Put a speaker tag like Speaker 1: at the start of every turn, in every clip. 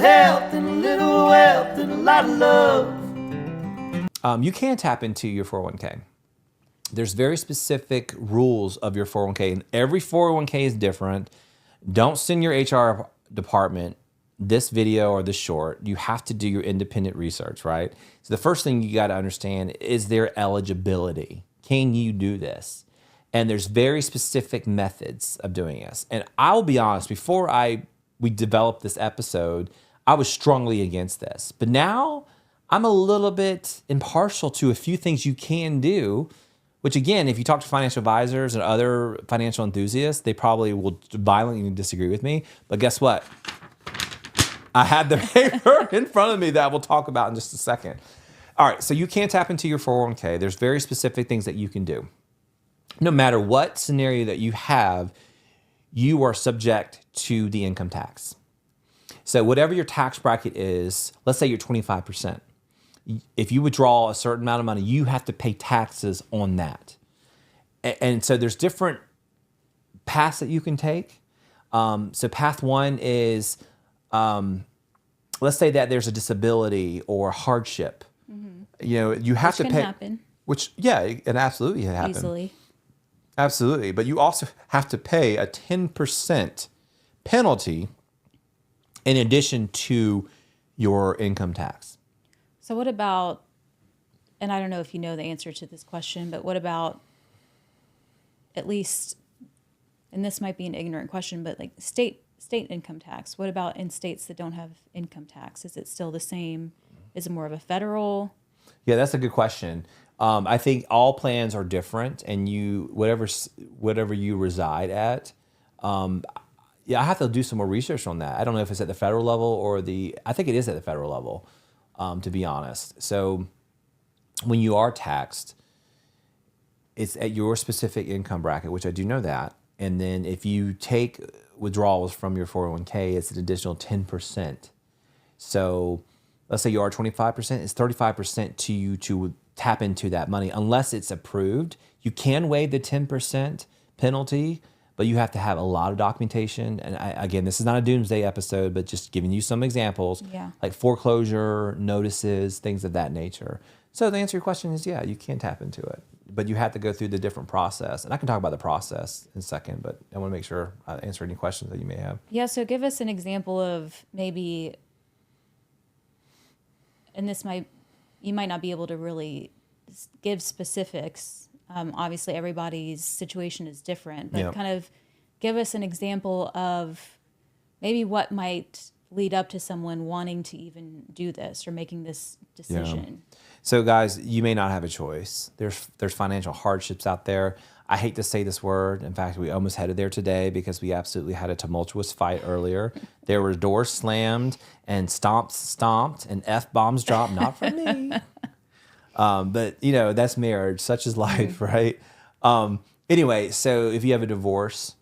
Speaker 1: health and a little wealth and a lot of love.
Speaker 2: You can tap into your 401k. There's very specific rules of your 401k, and every 401k is different. Don't send your HR department this video or this short. You have to do your independent research, right? So the first thing you got to understand is their eligibility. Can you do this? And there's very specific methods of doing this. And I'll be honest, before we developed this episode, I was strongly against this. But now I'm a little bit impartial to a few things you can do, which again, if you talk to financial advisors and other financial enthusiasts, they probably will violently disagree with me. But guess what? I had the paper in front of me that we'll talk about in just a second. All right, so you can tap into your 401k. There's very specific things that you can do. No matter what scenario that you have, you are subject to the income tax. So whatever your tax bracket is, let's say you're 25%. If you withdraw a certain amount of money, you have to pay taxes on that. And so there's different paths that you can take. So path one is, let's say that there's a disability or hardship. Mm-hmm. You know, you have to pay. Which can happen. Which, yeah, it absolutely can happen.
Speaker 3: Easily.
Speaker 2: Absolutely. But you also have to pay a 10% penalty in addition to your income tax.
Speaker 3: So what about, and I don't know if you know the answer to this question, but what about at least, and this might be an ignorant question, but like state income tax? What about in states that don't have income tax? Is it still the same? Is it more of a federal?
Speaker 2: Yeah, that's a good question. I think all plans are different, and whatever you reside at. Yeah, I have to do some more research on that. I don't know if it's at the federal level or I think it is at the federal level, to be honest. So when you are taxed, it's at your specific income bracket, which I do know that. And then if you take withdrawals from your 401k, it's an additional 10%. So let's say you are 25%, it's 35% to you to tap into that money unless it's approved. You can waive the 10% penalty, but you have to have a lot of documentation. And again, this is not a doomsday episode, but just giving you some examples, like foreclosure notices, things of that nature. So the answer to your question is, yeah, you can tap into it, but you have to go through the different process. And I can talk about the process in a second, but I want to make sure I answer any questions that you may have.
Speaker 3: Yeah, so give us an example of maybe, and you might not be able to really give specifics. Obviously, everybody's situation is different, but kind of give us an example of maybe what might lead up to someone wanting to even do this or making this decision.
Speaker 2: Yeah. So guys, you may not have a choice. There's financial hardships out there. I hate to say this word. In fact, we almost headed there today because we absolutely had a tumultuous fight earlier. There were doors slammed and stomped and F-bombs dropped, not from me. But, you know, that's marriage. Such is life, right? Anyway, so if you have a divorce,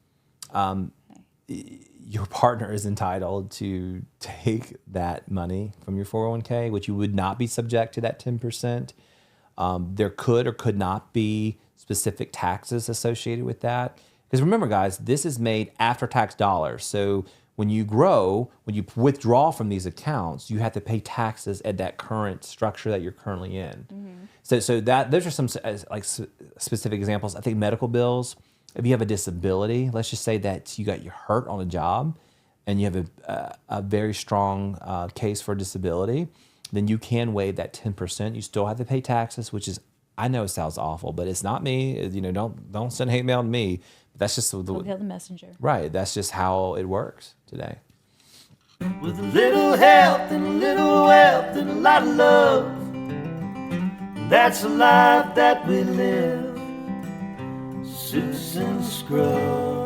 Speaker 2: your partner is entitled to take that money from your 401k, which you would not be subject to that 10%. There could or could not be specific taxes associated with that. Because remember, guys, this is made after tax dollars. So when you withdraw from these accounts, you have to pay taxes at that current structure that you're currently in. Mm-hmm. So those are some like specific examples. I think medical bills. If you have a disability, let's just say that you got hurt on a job and you have a very strong case for disability, then you can waive that 10%. You still have to pay taxes, which is, I know it sounds awful, but it's not me. You know, don't send hate mail to me. That's just
Speaker 3: the messenger.
Speaker 2: Right. That's just how it works today.
Speaker 1: With a little health and a little wealth and a lot of love, that's the life that we live. Suits and scrubs.